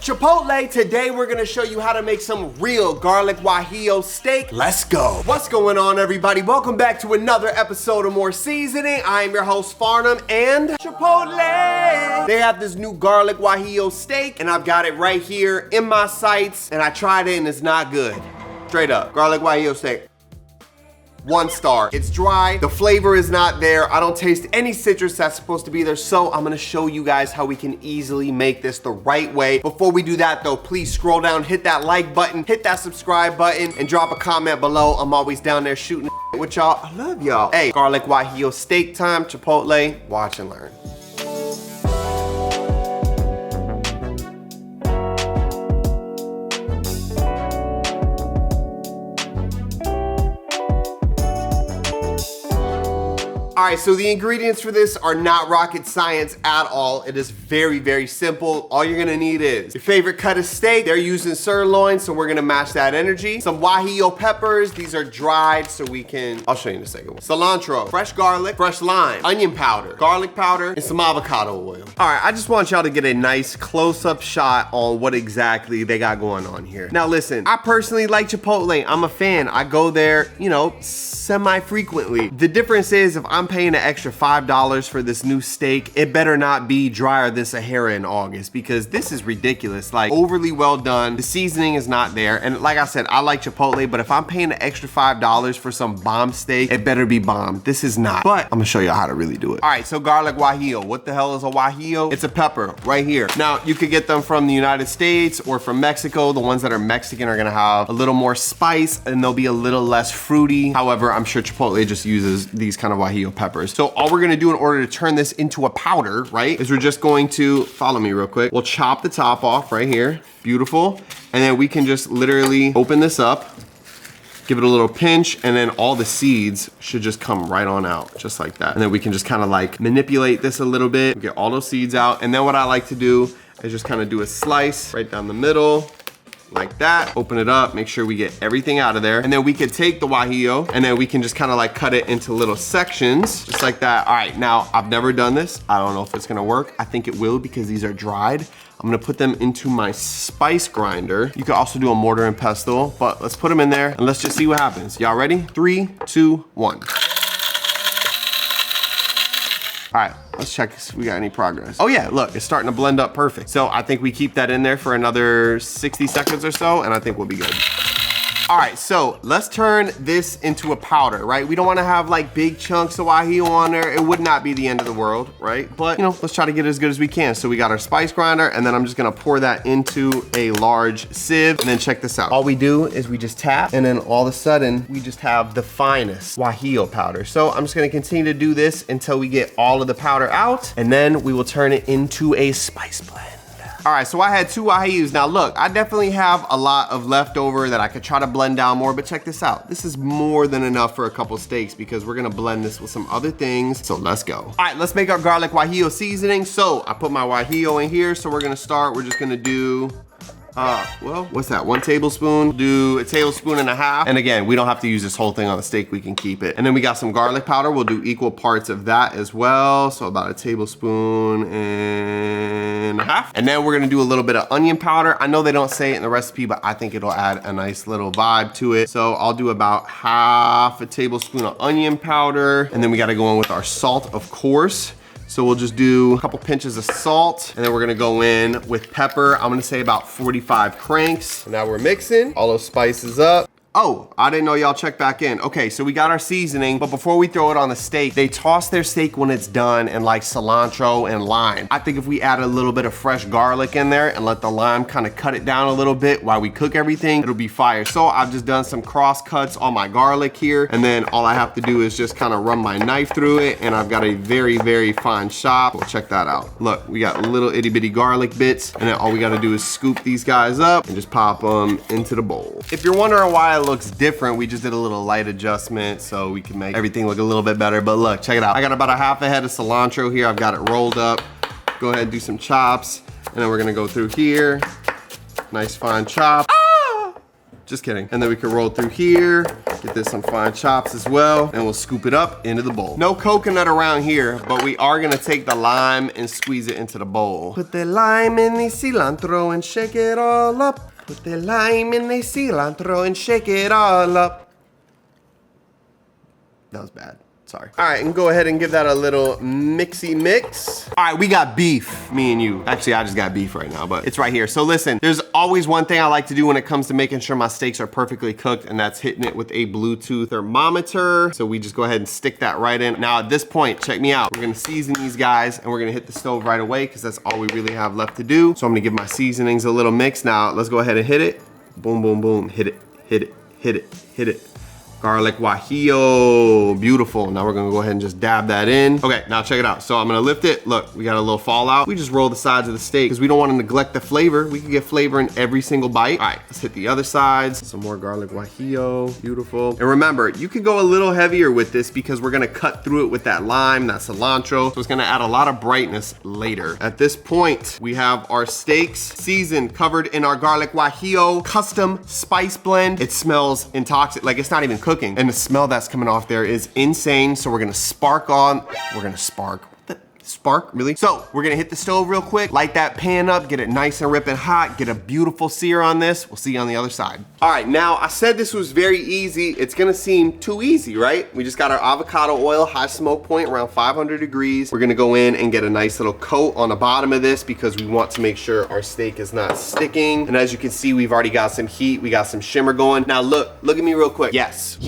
Chipotle. Today we're gonna show you how to make some real garlic guajillo steak. Let's go. What's going on, everybody? Welcome back to another episode of More Seasoning. I am your host, Farnum, and Chipotle. They have this new garlic guajillo steak, and I've got it right here in my sights, and I tried it and it's not good. Straight up, garlic guajillo steak. 1 star. It's dry, the flavor is not there. I don't taste any citrus that's supposed to be there, so I'm gonna show you guys how we can easily make this the right way. Before we do that though, please scroll down, hit that like button, hit that subscribe button, and drop a comment below. I'm always down there shooting with y'all. I love y'all. Hey, garlic guajillo steak time, Chipotle, watch and learn. All right, so the ingredients for this are not rocket science at all. It is very, very simple. All you're gonna need is your favorite cut of steak. They're using sirloin, so we're gonna match that energy. Some Guajillo peppers. These are dried, so we can, I'll show you in a second. Cilantro, fresh garlic, fresh lime, onion powder, garlic powder, and some avocado oil. All right, I just want y'all to get a nice close-up shot on what exactly they got going on here. Now listen, I personally like Chipotle. I'm a fan. I go there, you know, semi-frequently. The difference is if I'm paying an extra $5 for this new steak, it better not be drier than Sahara in August, because this is ridiculous. Like, overly well done. The seasoning is not there. And like I said, I like Chipotle, but if I'm paying an extra $5 for some bomb steak, it better be bomb. This is not. But I'm gonna show you how to really do it. All right, so garlic guajillo. What the hell is a guajillo? It's a pepper right here. Now, you could get them from the United States or from Mexico. The ones that are Mexican are gonna have a little more spice and they'll be a little less fruity. However, I'm sure Chipotle just uses these kind of guajillo peppers. So all we're gonna do in order to turn this into a powder, right, is we're just going to, follow me real quick. We'll chop the top off right here, beautiful. And then we can just literally open this up, give it a little pinch, and then all the seeds should just come right on out, just like that. And then we can just kind of like manipulate this a little bit, get all those seeds out. And then what I like to do is just kind of do a slice right down the middle, like that. Open it up, make sure we get everything out of there. And then we can take the guajillo and then we can just kind of like cut it into little sections, just like that. All right, now I've never done this. I don't know if it's gonna work. I think it will because these are dried. I'm gonna put them into my spice grinder. You could also do a mortar and pestle, but let's put them in there and let's just see what happens. Y'all ready? 3, 2, 1. All right, let's check if we got any progress. Oh yeah, look, it's starting to blend up perfect. So I think we keep that in there for another 60 seconds or so, and I think we'll be good. All right, so let's turn this into a powder, right? We don't wanna have like big chunks of guajillo on there. It would not be the end of the world, right? But you know, let's try to get it as good as we can. So we got our spice grinder, and then I'm just gonna pour that into a large sieve, and then check this out. All we do is we just tap, and then all of a sudden, we just have the finest guajillo powder. So I'm just gonna continue to do this until we get all of the powder out, and then we will turn it into a spice blend. All right, so I had 2 guajillos. Now look, I definitely have a lot of leftover that I could try to blend down more, but check this out. This is more than enough for a couple steaks because we're gonna blend this with some other things, so let's go. All right, let's make our garlic guajillo seasoning. So I put my guajillo in here, so we're gonna start, we're just gonna do, well, what's that, 1 tablespoon? Do a tablespoon and a half. And again, we don't have to use this whole thing on the steak, we can keep it. And then we got some garlic powder. We'll do equal parts of that as well. So about a tablespoon and a half. And then we're gonna do a little bit of onion powder. I know they don't say it in the recipe, but I think it'll add a nice little vibe to it. So I'll do about half a tablespoon of onion powder. And then we gotta go in with our salt, of course. So we'll just do a couple pinches of salt, and then we're gonna go in with pepper. I'm gonna say about 45 cranks. Now we're mixing all those spices up. Oh, I didn't know y'all checked back in. Okay, so we got our seasoning, but before we throw it on the steak, they toss their steak when it's done in like cilantro and lime. I think if we add a little bit of fresh garlic in there and let the lime kind of cut it down a little bit while we cook everything, it'll be fire. So I've just done some cross cuts on my garlic here, and then all I have to do is just kind of run my knife through it, and I've got a very, very fine chop. Well, check that out. Look, we got little itty bitty garlic bits, and then all we gotta do is scoop these guys up and just pop them into the bowl. If you're wondering why it looks different, we just did a little light adjustment so we can make everything look a little bit better. But look, check it out. I got about a half a head of cilantro here. I've got it rolled up. Go ahead and do some chops, and then we're gonna go through here. Nice fine chop. Just kidding. And then we can roll through here, get this on fine chops as well, and we'll scoop it up into the bowl. No coconut around here, but we are gonna take the lime and squeeze it into the bowl. Put the lime in the cilantro and shake it all up. Put the lime in the cilantro and shake it all up. That was bad. Sorry. All right, and go ahead and give that a little mixy mix. All right, we got beef, me and you. Actually, I just got beef right now, but it's right here. So listen, there's always one thing I like to do when it comes to making sure my steaks are perfectly cooked, and that's hitting it with a Bluetooth thermometer. So we just go ahead and stick that right in. Now at this point, check me out. We're gonna season these guys, and we're gonna hit the stove right away, because that's all we really have left to do. So I'm gonna give my seasonings a little mix. Now let's go ahead and hit it. Boom, boom, boom. Hit it, hit it, hit it, hit it. Garlic guajillo, beautiful. Now we're gonna go ahead and just dab that in. Okay, now check it out. So I'm gonna lift it. Look, we got a little fallout. We just roll the sides of the steak because we don't wanna neglect the flavor. We can get flavor in every single bite. All right, let's hit the other sides. Some more garlic guajillo, beautiful. And remember, you could go a little heavier with this because we're gonna cut through it with that lime, that cilantro. So it's gonna add a lot of brightness later. At this point, we have our steaks seasoned, covered in our garlic guajillo custom spice blend. It smells intoxicating, like it's not even cooking. And the smell that's coming off there is insane. So we're gonna spark, really? So we're gonna hit the stove real quick, light that pan up, get it nice and ripping hot, get a beautiful sear on this. We'll see you on the other side. All right, now I said this was very easy. It's gonna seem too easy, right? We just got our avocado oil, high smoke point, around 500 degrees. We're gonna go in and get a nice little coat on the bottom of this because we want to make sure our steak is not sticking. And as you can see, we've already got some heat. We got some shimmer going. Now look at me real quick. Yes,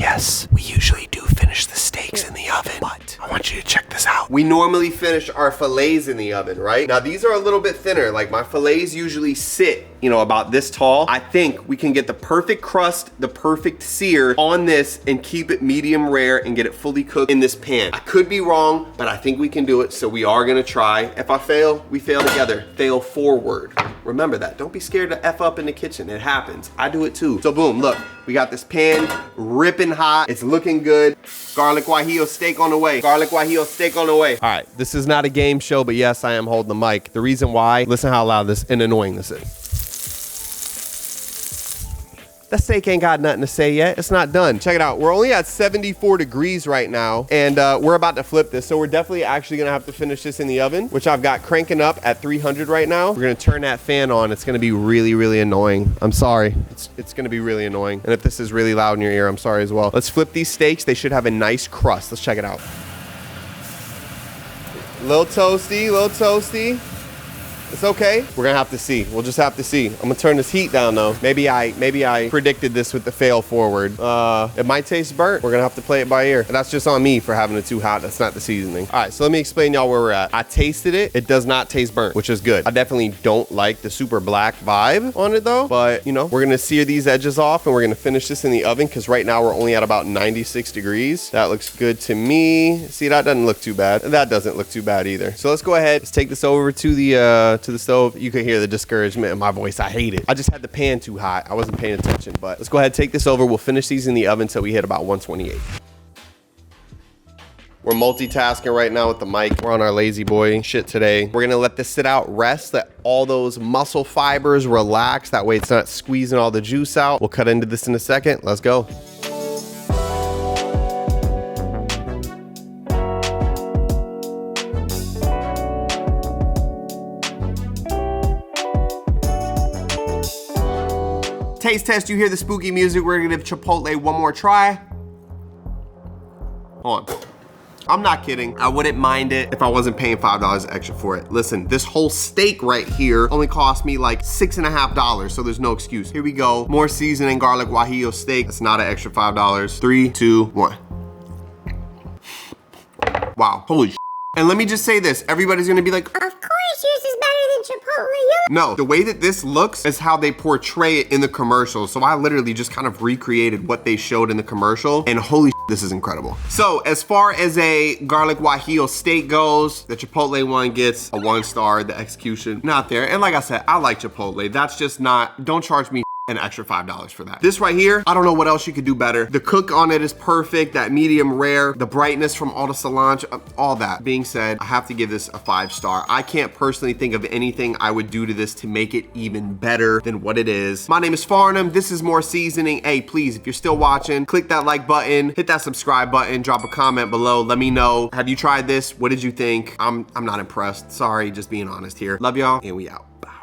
we usually do finish the steaks in the oven, but I want you to check this out. We normally finish our fillets in the oven, right? Now these are a little bit thinner. Like my fillets usually sit, you know, about this tall. I think we can get the perfect crust, the perfect sear on this and keep it medium rare and get it fully cooked in this pan. I could be wrong, but I think we can do it. So we are gonna try. If I fail, we fail together. Fail forward. Remember that. Don't be scared to F up in the kitchen. It happens. I do it too. So boom, look, we got this pan ripping hot. It's looking good. Garlic guajillo steak on the way. Garlic guajillo steak on the way. All right, this is not a game show, but yes, I am holding the mic. The reason why, listen how loud this and annoying this is. That steak ain't got nothing to say yet. It's not done. Check it out. We're only at 74 degrees right now, and we're about to flip this. So we're definitely actually gonna have to finish this in the oven, which I've got cranking up at 300 right now. We're gonna turn that fan on. It's gonna be really, really annoying. I'm sorry. It's gonna be really annoying. And if this is really loud in your ear, I'm sorry as well. Let's flip these steaks. They should have a nice crust. Let's check it out. Little toasty, little toasty. It's okay. We're gonna have to see. We'll just have to see. I'm gonna turn this heat down though. Maybe I predicted this with the fail forward. It might taste burnt. We're gonna have to play it by ear. And that's just on me for having it too hot. That's not the seasoning. All right, so let me explain y'all where we're at. I tasted it. It does not taste burnt, which is good. I definitely don't like the super black vibe on it though, but you know, we're gonna sear these edges off and we're gonna finish this in the oven because right now we're only at about 96 degrees. That looks good to me. See, that doesn't look too bad. That doesn't look too bad either. So let's go ahead. Let's take this over to the stove. You can hear the discouragement in my voice. I hate it. I just had the pan too hot. I wasn't paying attention, but let's go ahead and take this over. We'll finish these in the oven until we hit about 128. We're multitasking right now with the mic. We're on our lazy boy shit today. We're gonna let this sit out, rest, let all those muscle fibers relax. That way it's not squeezing all the juice out. We'll cut into this in a second. Let's go. Taste test, you hear the spooky music. We're gonna give Chipotle one more try. Hold on. I'm not kidding. I wouldn't mind it if I wasn't paying $5 extra for it. Listen, this whole steak right here only cost me like $6.50, so there's no excuse. Here we go. More seasoning, garlic guajillo steak. That's not an extra $5. 3, 2, 1. Wow, holy shit. And let me just say this, everybody's gonna be like, of course yours is better than Chipotle. No, the way that this looks is how they portray it in the commercial. So I literally just kind of recreated what they showed in the commercial, and holy shit, this is incredible. So as far as a garlic guajillo steak goes, the Chipotle one gets a 1 star, the execution, not there. And like I said, I like Chipotle. That's just not, don't charge me an extra $5 for that. This right here, I don't know what else you could do better. The cook on it is perfect, that medium rare, the brightness from all the cilantro, all that. Being said, I have to give this a 5-star. I can't personally think of anything I would do to this to make it even better than what it is. My name is Farnum, this is More Seasoning. Hey, please, if you're still watching, click that like button, hit that subscribe button, drop a comment below, let me know, have you tried this? What did you think? I'm not impressed. Sorry, just being honest here. Love y'all, and we out. Bye.